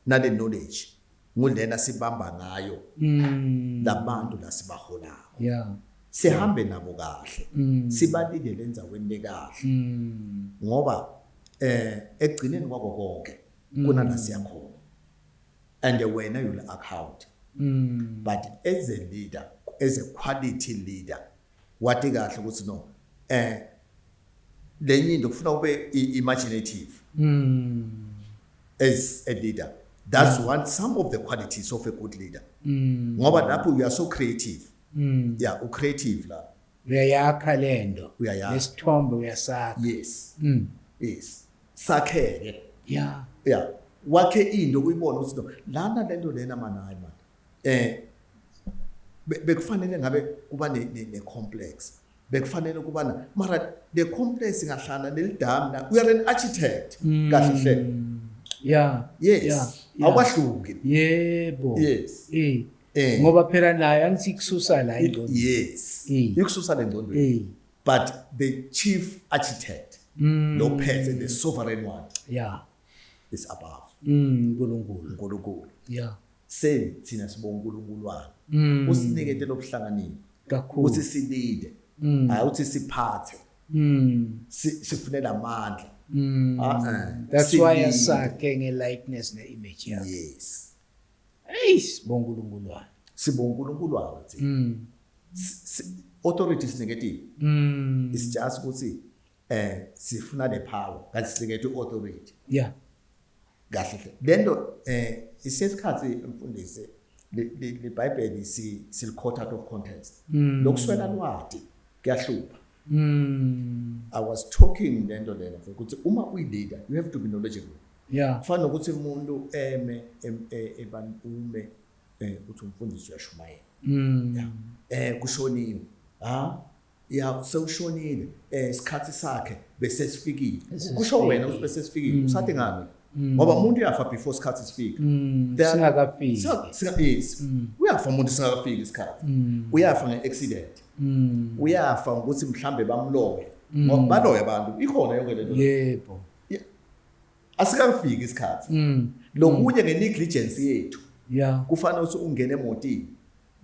nale knowledge ngulena sibamba ngayo labantu lasibaholayo sihambe nabo kahle sibalindele enzaweni lekahle ngoba egcineni kwako konke kuna la siyakhona and wena you'll account but as a leader as a quality leader wathi kahle ukuthi no lenye into kufuna ube imaginative as a leader that's some of the qualities of a good leader ngoba lapho you are so creative creative la uyayakha lento lesithombe uyasakha yes sakheke wakhe into kuyibona ukuthi no lana lento lena manayi man bekufanele ngabe kuba ne complex bekufanele kuba mara the complex ngahlala nelidam na we are an architect kahle awahluki yebo ngoba phela nayo angithi kususa la ingqondo ikususa le ngqondo but the chief architect lo phethe the sovereign one is above uNkulunkulu say thina sibonga uNkulunkulu wami usinikete lokuhlanganini ukuthi silide hayi uthi siphathe sifunela amandla that's why asakhe ngelikeness neimage yakhe sibonga uNkulunkulu wami sibonga uNkulunkulu wami authority is negative. It's just ukuthi sifuna the power kanti sinikethe authority. Yeah. Kahle. Lento isesikhathi mfundisi le Bible siliquote out of context. Lokuswela lwadi kuyahlupha. I was talking lento lena ukuthi uma uyi leader you have to be knowledgeable. Yeah. Kufana ukuthi umuntu ume uthi umfundisi uyashumayela. Kushoniwe. Ya sewushonile isikhathi sakhe bese sifikile. Kusho wena ukuthi bese sifikile. Usathi ngami? Ngoba umuntu uyafa before isikhathi sifika. Singakafiki. Uyafa umuntu singakafiki isikhathi. Uyafa ngeaccident. Uyafa ukuthi mhlambe bamloye. Ngoba baloya abantu ikhona yonke lento. Yebo. Asikafiki isikhathi. Lokunye ngenegligence yethu. Yeah. Kufanele ukuthi ungene emotini.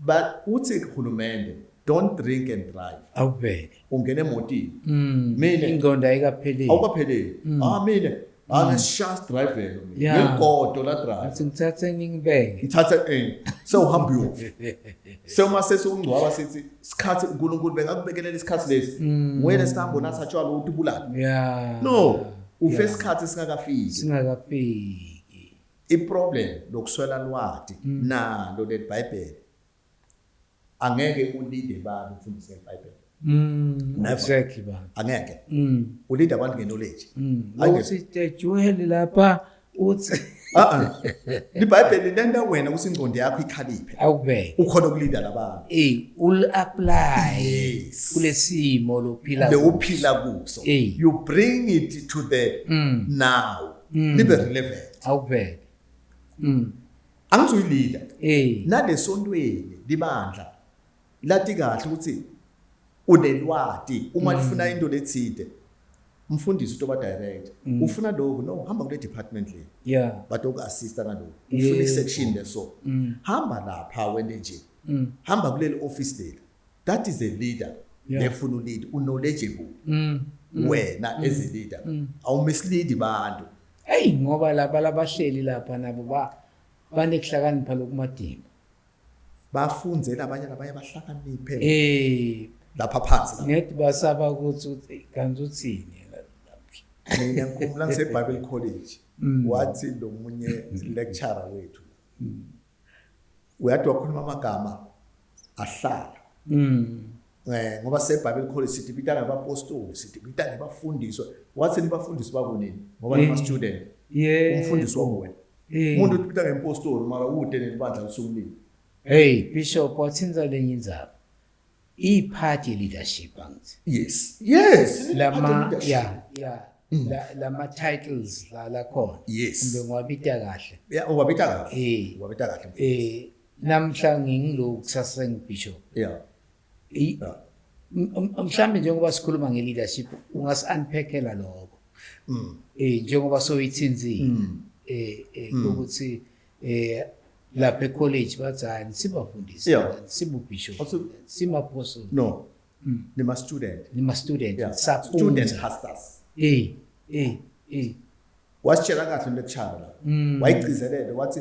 But uthi uhulumende don't drink and drive. Awubheke. Ungene emotini. Mina ingqondo ayikapheleli. Awukapheleli. Mina angashaft driver lo mina. Ngegodo la drive. Athi ngithathe ngibeke. Ngithatha so uhambe uyofi. So mase sokungcwaba sithi isikhathi uNkulunkulu bekakubekelela isikhathi lesi. Wena sihambo nasatshwala ukuthi ubulala. Yeah. No, ufe isikhathi singakafiki. Singakafiki. I-problem lokuswela lwadi nalo le Bible. Angeke ulide abantu ufundise iBible. Exactly ba. Angeke. Ulide abantu ngeknowledge. Awusithi Joel lapha uthi iBible lenda wena kusingqondo yakho ikhaliphe. Awubheke. Ukhona ukulida labantu. Ul apply kulesimo lophila. Le uphila kuso. You bring it to the now. Libe relevant. Awubheke. Angizuyilida. Nalesontweni libandla. Lathi kahle ukuthi unelwadi uma lifuna into letside umfundisi utoba direct ufuna lokho no hamba kule department le yeah but uku-assista nalokho ufuna i-section leso hamba lapha wena nje hamba kuleli office leli that is a leader lefuna ulead unknowledgeable wena as a leader awumislead abantu hey ngoba lapha labahleli lapha nabo banekuhlakanipha lokumadimba bafundzela abanye bahlakaniphe lapha phansi ngithi basaba ukuthi kanti uthini mina ngikhumbula ngiseBible College wathi lo munye lecturer wethu uyathi wakhuluma amagama ahlala ngoba seBible College sithi bitana abapostoli sithi bitana abafundiswa wathi nibafundisi babonini ngoba nima student umfundisi wabo wena umuntu uthi bitana impostoli mara ude nelibandla lisumlini. Hey Bishop wathinza lenye indzaba iphathi leadership angithi yes lama lama titles la khona kumbe ngwabita kahle wabita kahle namhla ngingilo kusasa ngibishop mhlambe njengoba sikhuluma ngeleadership ungasi-unpackela lokho njengoba soyithinzile ukuthi lapha ecollege bathani sibafundisi sibubishop simapostle no nima student student pastors wasitshela kahle lecturer la wayigcizelele wathi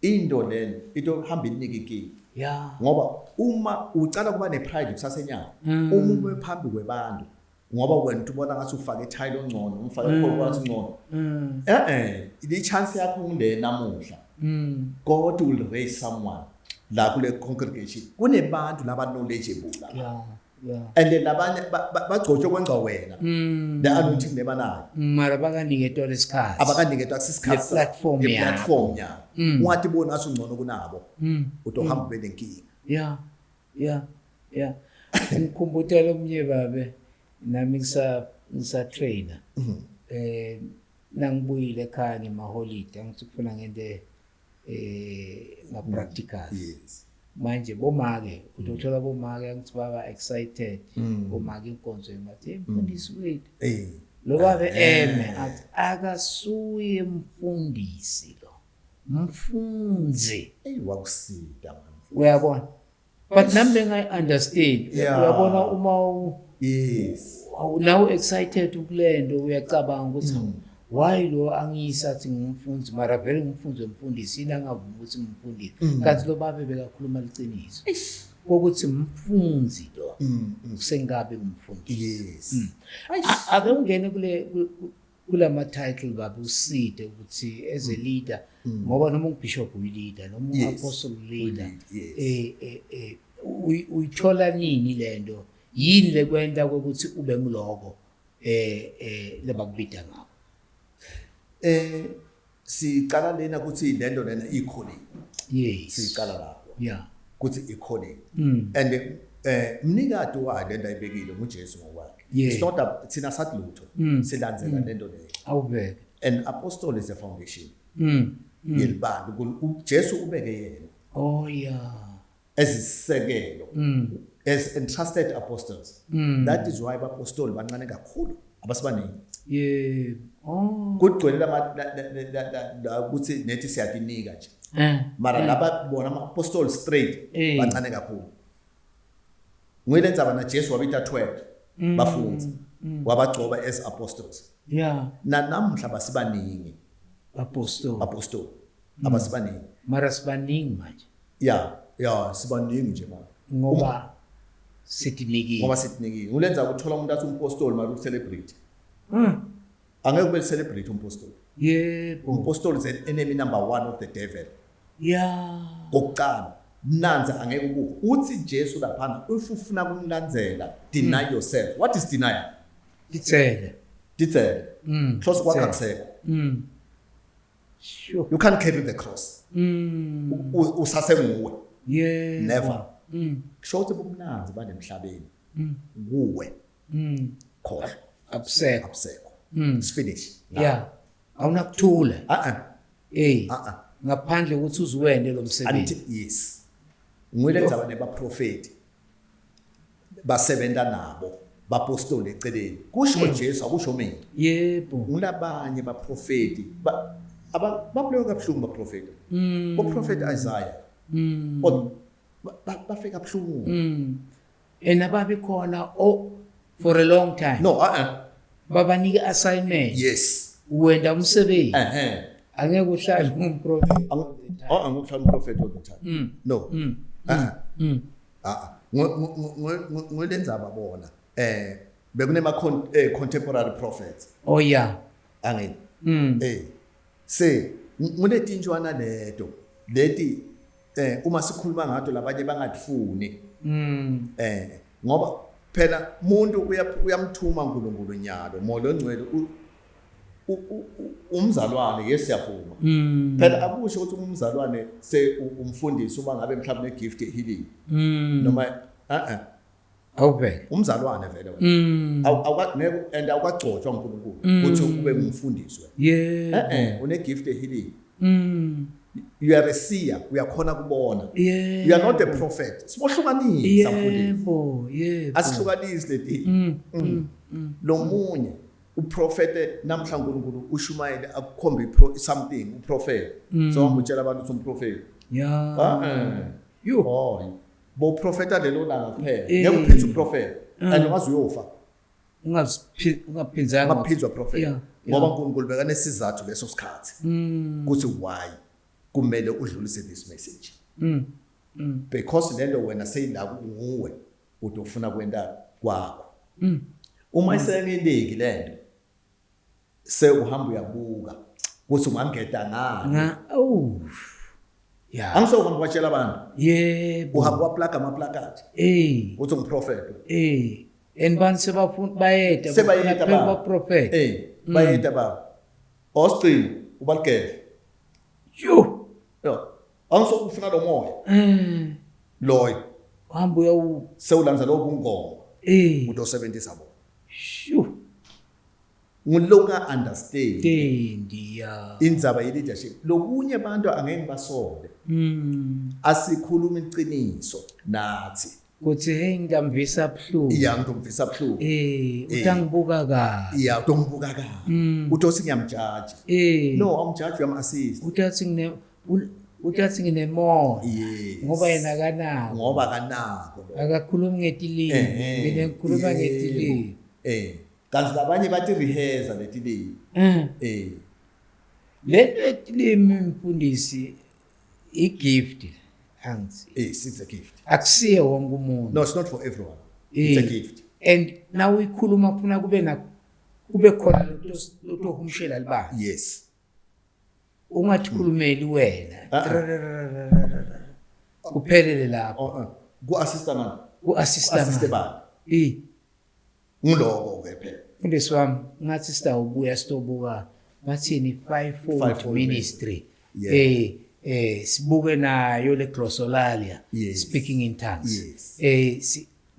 into lena into hamba inika inkinga ngoba uma ucala kuba nepride kusasenyanga uma ube phambi kwebantu ngoba wena ubona ngathi ufake ithayile ongcono umfake ikholo ongcono ile chance yakho ngile namuhla God will raise someone la kule congregation kunebantu laba knowledgeable la and labanye bagcotshwe kwenza wena the anointing nebanayo mara bakaniketwa lesikhathi abakaniketwa kusisikhathi platform ya ungathi bona asungcono kunabo utohamba belenkinga ngikhumbutela umnye babe nami ngisa trainer nangibuyile ekhaya ngemaholide ngithi kufuna ngente ma-practicals manje bomake utothola bomake angithi baba excited bomake inkonzo bathi mfundisi wethu lo babe athi akasuye mfundisi lo mfunzi wakusida man uyabona but nami ngi-understand uyabona uma now excited ukulendo uyacabanga ukuthi why lo angisathi ngumfundisi mara vele ngumfundisi wemfundisi ila ngavuma ukuthi ngumfundisi kanti lo babe bekakhuluma liqiniso kokuthi umfundzi lo sengabe umfundisi. Yes. Ake ungene kulama title babu uside ukuthi as a leader ngoba noma ungibishop uyi-leader noma ungapostle leader uyithola nini lento yini lekwenta ukuthi ube ngiloko lebakubida ngabo sicala lena ukuthi lento lena ikholi. yes Sicala lapho yeah ukuthi ikholi and mnikade wayo lento ayibekile nguJesu ngokwakhe. Yeah. It's not thina sathi lutho silandzela lento leyo. awubeke And apostle is the foundation yelibandla uJesu ubeke yena oh yeah ezisisekelo as entrusted apostles. That is why abapostoli bancane kakhulu abasibaningi. yeah oh Kugcwele la ukuthi nethi siyatinika nje. Mara laba bona ama-apostoli straight bancane kakhulu. Ngwelendzaba na Jesu wabita 12 bafundzi wabagcoba as apostles. yeah Namhla basibaningi apostoli abasibaningi. mara sibaningi manje Yeah, sibaningi nje manje. ngoba sitinikile Ngoba sitinikile. Ngulenza ukuthola umuntu athi umpostoli mara ucelebrate. Angeke ube celebrate umpostoli. yebo Umpostoli is an enemy number 1 of the devil. yeah Kokuqala nanza angeke ukuve. Uthi Jesu laphana ufuna kumlandzela deny yourself. What is denial? Ditsele. Cross kwakho akusekho. Sure. You can't carry the cross. Usase nguwe. Yeah. Never. Kusho ukuthi bumnanzi banemhlabeni. Kuwe. Khohlwa. Abseko. It's finished. Yeah. Awunakuthula. Ngaphandle ukuthi uziwende lo msebenzi. Yes. Ngwelenza abantu baprofeti. Basebenza nabo. Bapostoli eceleni. Kusho Jesu akusho mina. Yebo. Kunabanye baprofeti. Babuleka kabuhlungu baprofeti. Uprofeti Isaiah. Bafika kabuhlungu. Enababe khona for a long time. No, Babanike assignment. Yes. Uwenda umsebenzi. Angeke uhlale ngumprofeti. Ngokuhlala umprofeti all the time. No. Ngolenza babona. Bekunema contemporary prophets. Oh yeah. Angeni. Say nguletinjwana leto leti uma sikhuluma ngato labanye bangadifuni. Ngoba phela umuntu uyamthuma uNkulunkulu nyalo molo ngcwele umzalwane yesiyavuma. Phela akusho ukuthi umzalwane se umfundisi uma ngabe mhlawumbe negift healing. Noma awuvele umzalwane vele wena awukangeke and awukagcotshwa uNkulunkulu ukuthi ube umfundisi wena. Une gift healing. You are a seer, uyakhona kubona. You are not a prophet. Sibohlukanisa mfundisi. Yebo. Asihlukanisi leti. Lo munye uprofete namhla uNkulunkulu ushumayele akukhombe something uprofete. So ngitshela abantu ukuthi umprofeti. Yeah. Yo. Bo profeta lelo langa kuphela. Ngeke uphinze uprofeti. And ungaze uyofa. Ungaphinzanga. Ungaphizwa prophet. Ngoba uNkulunkulu bekane sizathu leso sikhathi. Kuthi why kumele udlulise this message. Because lento wena seyila nguwe udofuna kwenda kwakho. Uma isengeleki lento se uhamba uyabuka kuthi ungangeda ngani. Yeah. Angisokuhamba kwatshela abantu. Yebo. Uhamba waplaga amaplakati. Uthi umprofeti. Enibani sebafuna bayeda ba prophet. Bayeda ba. Austin ubalgele. Yo. Angisokufuna lo moya. Loyo. Uhamba uya sewulanza lo bungoma. Umuntu osebenzisa bona. Sho. Ngulonga understand. Yeah. Indzaba ye-leadership. Lokunye abantu angeke basole. Asikhuluma iqiniso nathi. Kuthi hey ngidamvisa buhlungu. Iya ngidamvisa buhlungu. Utangibuka kabi. Iya utangibuka kabi. Uthi ngiyamjudge. No, amjudge uyam-assist. Uthi nginemoya. Yes. Ngoba yena kanako. Ngoba kanako. Akakhulumi ngetilimi. Mina ngikhuluma ngetilimi. Kanti labanye bathi rehearsa letilimi. Lento etilimi mfundisi igift. Angithi. Yes, it's a gift. Akusiye wonke umuntu. No, it's not for everyone. It's a gift. And now uyikhuluma kufuna kube khona lo humshela libanga. Yes. Ungathi khulumeli wena. Kuphelele lapho. Ku-assista bani? Ngiloko ke phela. Mfundisi wami ngathi sitawubuya sitobuka bathini 5-fold ministry. Sibuke nayo le glossolalia speaking in tongues.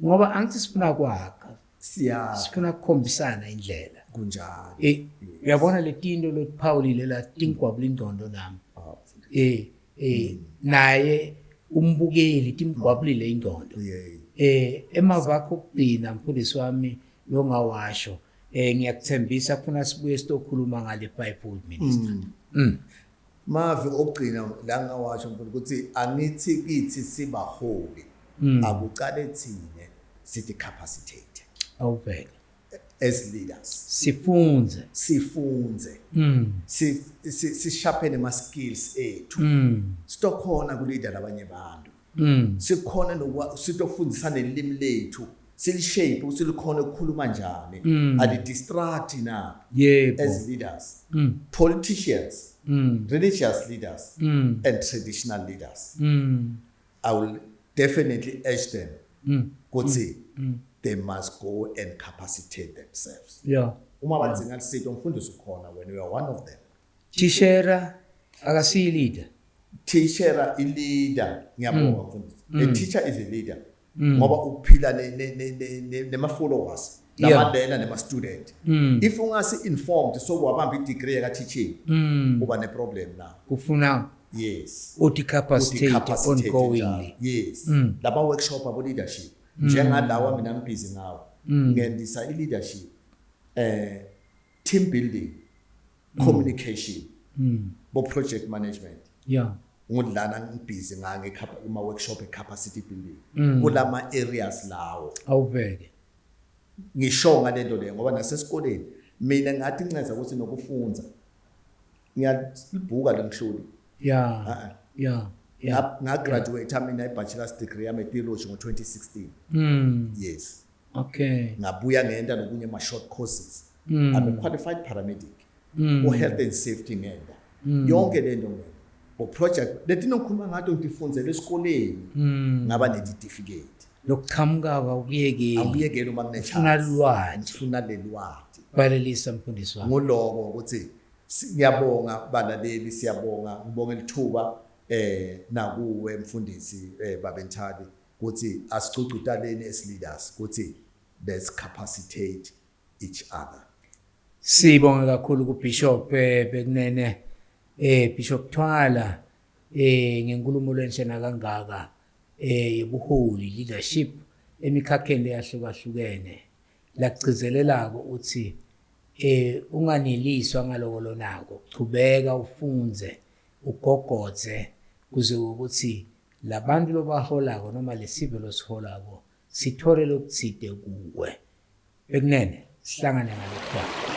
Ngoba angithi sifuna kwakha. Sifuna ukukhombisana indlela. Kunjalo. Uyabona le tinto lo Paul lela tingwabula ingqondo nami. Naye umbukeli timgwabulile ingqondo. Emavakho okugcina mfundisi wami lo ngawasho ngiyakuthembisa kufuna sibuye sitokhuluma ngale 5-fold ministry. Mave okugcina la ngawasho ukuthi angithi kithi sibaholi akucale thine sithi capacitate. Awuvele. As leaders. Sifunze. Sisharpen ama skills ethu. Sitokhona kuleader labanye bantu. Sikhona sitofundisana nelimi lethu. Silishape usilikhona ukukhuluma njani. Adi distract na as leaders. Politicians, religious leaders and traditional leaders. I will definitely urge them ukuthi they must go and capacitate themselves. Uma badzinga lisito mfundisi ukhona when you are one of them. Tishera akasiyi leader. Tishera I leader ngiyabonga mfundisi. A teacher is a leader. Ngoba ukuphila nema followers lamadela nema student. If ungasi informed so wabamba I-degree ka teaching uba ne problem now. Kufuna uti capacitate ongoingly. Yes. Laba workshop abo leadership. Njengalawa mina ngibhizi ngawo. Ngendisa I-leadership team building, communication, bo project management. Ngudlana ngibhizi ngama workshop capacity building kulama areas lawo. Awuveke. Ngisho ngalento le ngoba nasesikoleni mina ngathi nginceza ukuthi nokufunza ngiyabhuka lenhloli. Nga graduate mina I-bachelor's degree yami theology ngo-2016. Yes. Okay. Ngabuya ngenda nokunye ama short courses. I'm a qualified paramedic. Health and safety ngenda. Yonke lento ngena. Bo project letinokhuluma ngato ngifundzele esikoleni ngaba ne-certificate. Lokuqhamuka awuyekeli uma kune chance. Ngifuna lelwati. Balelisa mfundisi wami. Ngoloko ukuthi ngiyabonga balaleli siyabonga ngibonga lithuba nakuwe mfundisi Babentali ukuthi asicucutaleni as leaders ukuthi let's capacitate each other. Sibonga kakhulu ku Bishop Bekunene Bishop Thwala ngenkulumo lenhlena kangaka yobuholi leadership emikhakheni eyahlukahlukene lagcizelelako uthi unganiliswa ngaloko nako chubeka ufunze ugogodze kuze ukuthi labantu lobaholako noma lesibe losiholako sithole lokutside kuwe Bekunene sihlangane ngalokho.